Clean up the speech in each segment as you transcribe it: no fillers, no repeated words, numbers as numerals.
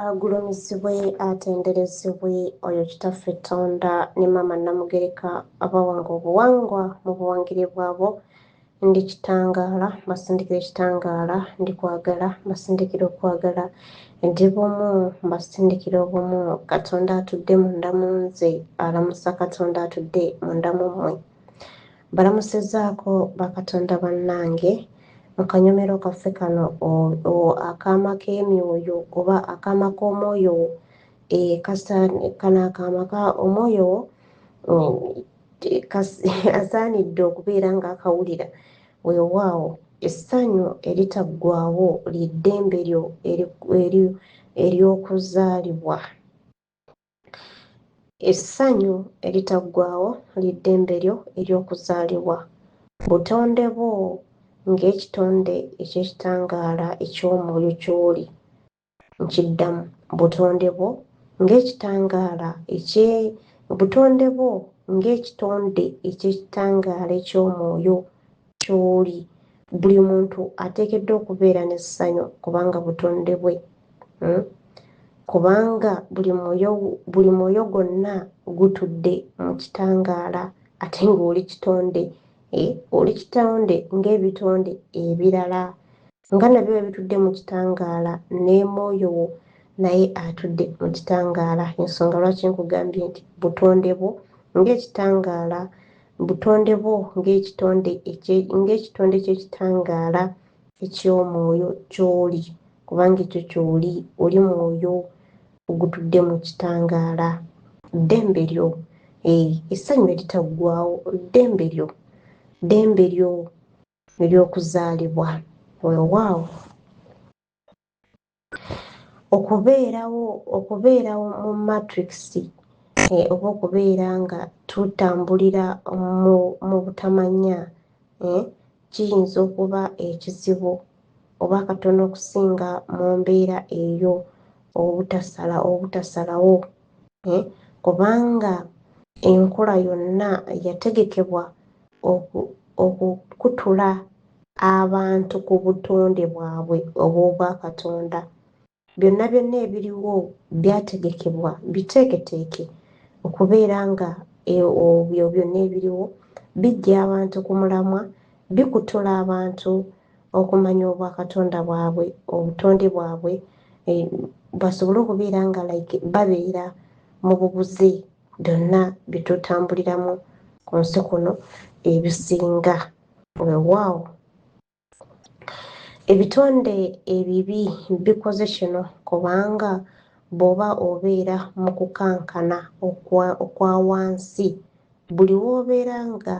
Agulumizibwe atenderezebwe oyo kitaffe Tonda ne Maama Namugereka abawanga obuwangwa mu buwangire bwabo. Ndi kitangaala mbasindikira ekitangaala, ndi kwagala mbasindikira okwagala, ndi bumu mbasindikira obumu. Katonda atudde munda mu nze, alamusa Katonda atudde munda mu mmwe. Balamusizaako bakatonda bannange mu kanyomero kaffe kano akaama k'emyoyo oba akaama k'omwoyo kano akaama ka omwoyo asaanidde okubeera ng'akawulira. Weewaawo essanyu eritaggwaawo ly'eddembe lyo ery'okuzaalibwa. Essanyu eritaggwaawo ly'eddembe lyo ery'okuzaalibwa. Butonde bwo ng'ekitonde eky'ekitangaala eky'omwoyo ky'oli. Nkiddamu, butonde bwo ng'ekitangaala butonde bwo ng'ekitonde eky'ekitangaala eky'omwoyo ky'oli. Buli muntu ateekeddwa okubeera n'essanyu kubanga butonde bwe. Kubanga buli mwoyo gwonna gutudde mu kitangaala ate ng'oli kitonde. Oli kitonde ng'ebitonde ebirala nga nabyo bwe bitudde mu kitangaala, ne mwoyo wo naye atudde mu kitangaala. Ensonga lwaki nkugambye nti butonde bwo ng'ekitangaala, butonde bwo ng'ekitonde ky'ekitangaala eky'omwoyo ky'oli, kubanga ekyo ky'oli, oli mwoyo gutudde mu kitangaala. Ddembe lyo essanyu eritaggwaawo, ddembe lyo ery'okuzaalibwa. Weewaawo okubeerawo mu matrix oba okubeera nga tutambulira mu butamanya kiyinza okuba ekizibu oba katono okusinga mu mbeera eyo obutasalawo kubanga enkola yonna yategekebwa okukutula abantu ku butonde bwabwe obw'obwa Katonda. Byonna ebiriwo byategekebwa biteeketeeke okubeera nga ebyo byonna ebiriwo bijja abantu ku mulamwa, bikutula abantu okumanya obwa Katonda bwabwe, obutonde bwabwe, basobole okubeera nga babeera mu bubuze byonna bye tutambuliramu ku nsi kuno ebisinga. Weewaawo ebitonde ebibi bikoze kino kubanga bw'oba obeera mu kukankana okwa wansi, buli w'obeera nga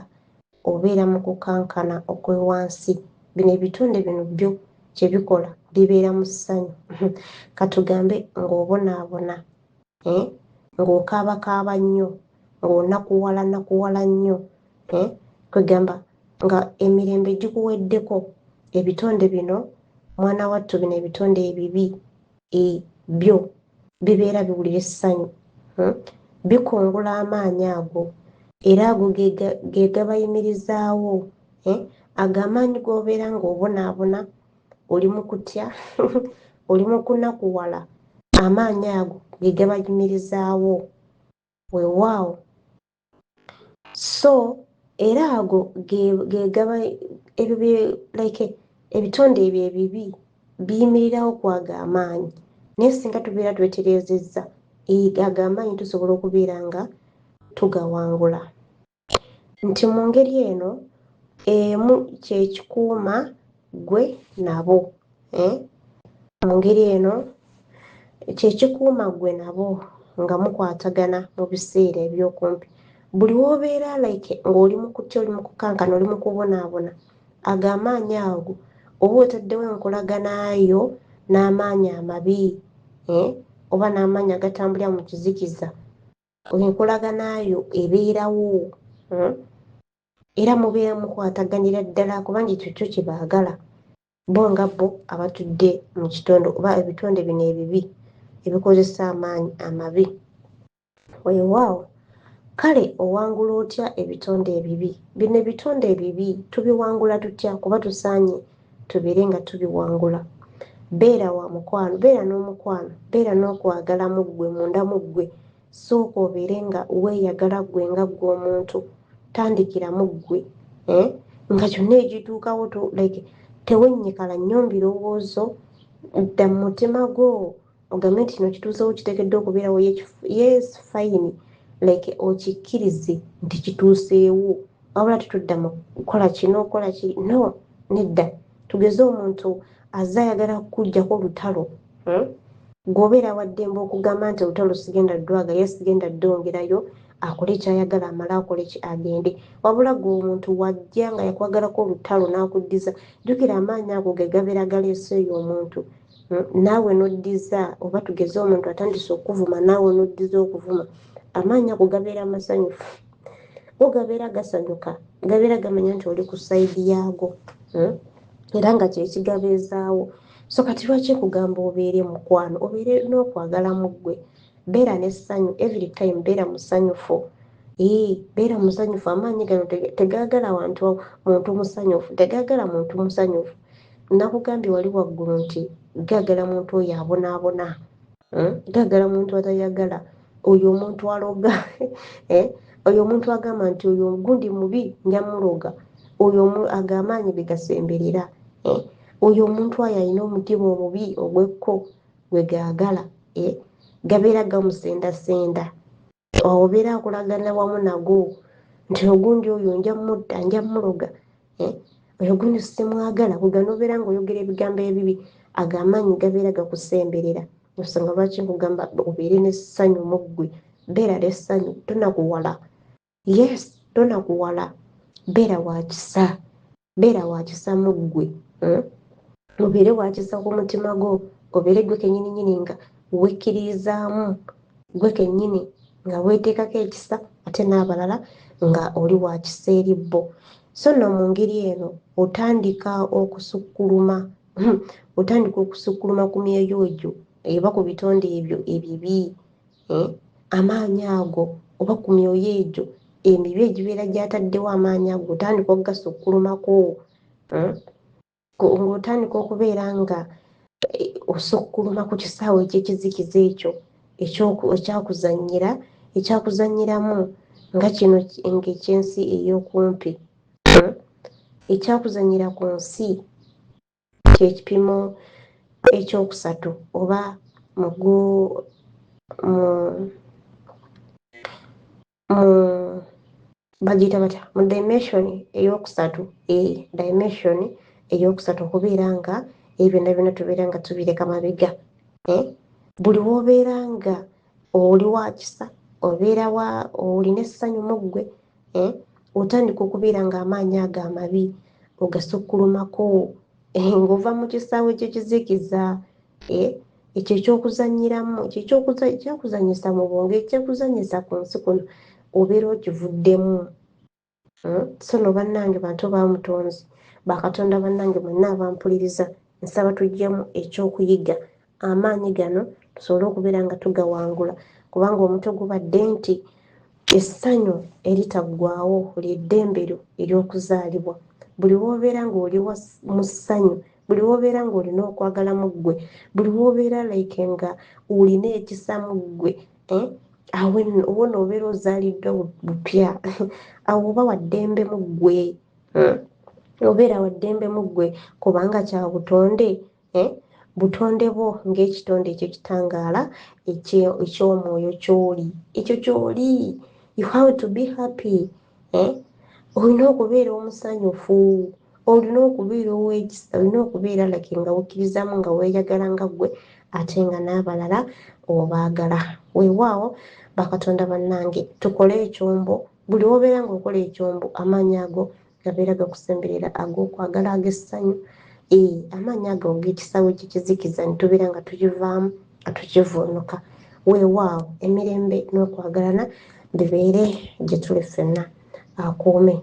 obeera mu kukankana okw'ewansi, bino ebitonde bino byo kye bikola bibeera mu ssanyu. Katugambe ng'obonaabona, ng'okaabakaaba nnyo, ng'onakuwala nnyo, kwegamba nga emirembe gikuweddeko. Ebitonde bino mwana wattu, bino ebitonde ebibi byo bibeera biwulira essanyu, bikungula amaanyi ago, era ago ge gabayimirizaawo. Ago amaanyi g'obeera ng'obonaabona, oli mu kutya oli mu kunakuwala, amaanyi ago ge gabayimirizaawo. Weewaawo so era ago ge gaba ebitonde ebyo ebibi biyimirirawo kwaga amaanyi, naye singa tubeera twetereezezza ago amaanyi tusobola okubeera nga tugawangula. Nti mu ngeri eno emu kyekikuuma gwe nabo, mu ngeri eno kyekikuuma gwe nabo nga mukwatagana mu biseera eby'okumpi. Buli w'obeera ng'oli mu kutya, oli mu kukankana, oli mu kubonaabona, ago amaanyi ago oba otaddewo enkolaganayo n'amaanyi amabi oba n'amaanyi agatambulira mu kizikiza, enkolaganayo ebeerawo, era mubeera mukwataganira ddala kubanga ekyo kyo kye baagala bo nga bo abatudde mu kitonde oba ebitonde bino ebibi ebikozesa amaanyi amabi. Weewaawo kale owangula otya ebitonde ebibi? Bino ebitonde ebibi tubiwangula tutya? Kuba tusaanye tubeere nga tubiwangula. beera wa mukwano, beera n'omukwano, beera n'okwagala mu ggwe, munda mu ggwe. Sooka obeere nga weeyagala ggwe nga ggwe omuntu, tandikira mu ggwe, nga kyonna egituukawo like tewennyikala nnyo mu birowoozo, dda mu mutima gwo ogambe nti kino kituusewo kiteekeddwa okubeerawo, yes fine, like okikkirize nti kituuseewo, wabula tetudda mu kukola kino okola kiri, no, nedda. Tugeze omuntu azze ayagala kukuggyako olutalo, gw'obeera waddembe okugamba nti olutalo sigenda ddwaga, ye sigenda ddongerayo, akole kyayagala amale akole agende. Wabula gwe omuntu wajja nga yakwagalako olutalo n'akuddiza, jjukira amaanyi ago ge gabeera galeese eyo omuntu, naawe n'oddiza, oba tugeze omuntu atandise okuvuma naawe n'oddiza okuvuma, amaanyi ago gabeera masanyufu, go gabeera gasanyuka, gabeera gamanya nti oli ku sayidi yaago, era nga kyekigabeezaawo. So kati lwaki kugamba obeere mukwano, obeere n'okwagala mu ggwe, beera n'essanyu, every time beera musanyufu, beera musanyufu. Amaanyi gano tegaagala muntu musanyufu, tegaagala muntu musanyufu. Nakugambye wali waggulu nti gaagala muntu oyo abonaabona, gaagala muntu atayagala, oyo omuntu aloga, oyo omuntu agamba nti oyo gundi mubi njamuloga, oyo ag'amaanyi be gasemberera, oyo omuntu oyo alina omutima omubi ogw'ekko gwe gaagala, gabeera gamusendasenda, obeera akulagana wamu nago nti ogundi oyo nja mutta, nja muloga, oyo gundi simwagala. Bwe ganobeera ng'oyogera ebigambo ebibi, ag'amaanyi gabeera gakusemberera. Nsonga lwaki nkugamba obeere n'essanyu mu ggwe, beera n'essanyu, tonakuwala, yes tonakuwala, beera wa kisa, beera wa kisa mu ggwe, obeere wa kisa ku mutima gwo, obeere gwe kennyini nga wekkiririzaamu, gwe kennyini nga weeteekako ekisa, ate n'abalala nga oli wa kisa eri bo. So nno mu ngeri eno otandika okusukkuluma, otandika okusukkuluma ku myoyo egyo eba ku bitonde ebyo ebibi, amaanyi ago oba ku myoyo egyo emibi egibeera gyataddewo amaanyi ago, otandika okugasukkulumako, ng'otandika okubeera nga osukkuluma ku kisaawe ekyekizikiza ekyo ekyakuzannyiramu nga kino ng'ekyensi ey'okumpi, ekyakuzannyira ku nsi kyekipimo ekyokusatu, oba bagiyita batya, mu dimension ey'okusatu, dimension ey'okusatu, okubeera nga ebyo byonna tubeera nga tubireka mabega. Buli w'obeera nga oli wa kisa, olina essanyu mu ggwe, otandika okubeera ng'amaanyi ago amabi ogasukkulumako, ng'ova mu kisaawe ekyekizikiza, ekyo ekyokuzannyiramu, ekyokuzannyisa mu bwongo, ekyokuzannyisa ku nsi kuno, obeera okivuddemu. So no bannange, bantu ba Mutonzi, bakatonda bannange mwenna abampuliriza, nsaba tuggyemu ekyokuyiga, amaanyi gano tusobole okubeera nga tugawangula, kubanga omuto gubadde nti essanyu eritaggwaawo ly'eddembe lyo ery'okuzaalibwa. Buli w'obeera ng'oli mu ssanyu, buli w'obeera ng'olina okwagala mu ggwe, buli w'obeera like nga olina ekisa mu ggwe, awo nno obeera ozaaliddwa bupya, awo oba waddembe mu ggwe, obeera waddembe mu ggwe, kubanga kya butonde, butonde bwo ng'ekitonde ekyekitangaala eky'omwoyo ky'oli, ekyo ky'oli. You have to be happy, olina okubeera omusanyufu, olina okubeera ow'ekisa, olina okubeera like nga wekkirizamu, nga weeyagala nga ggwe, ate nga n'abalala obaagala. Weewaawo bakatonda bannange, tukole ekyombo, buli w'obeera ng'okola ekyombo, amaanyi ago gabeera gakusemberera, ag'okwagala, ag'essanyu, amaanyi ago g'ekisaawe kyekizikiza ne tubeera nga tukivaamu, tukivuunuka. Weewaawo emirembe n'okwagalana bibeere gye tuli ffenna. Akuume.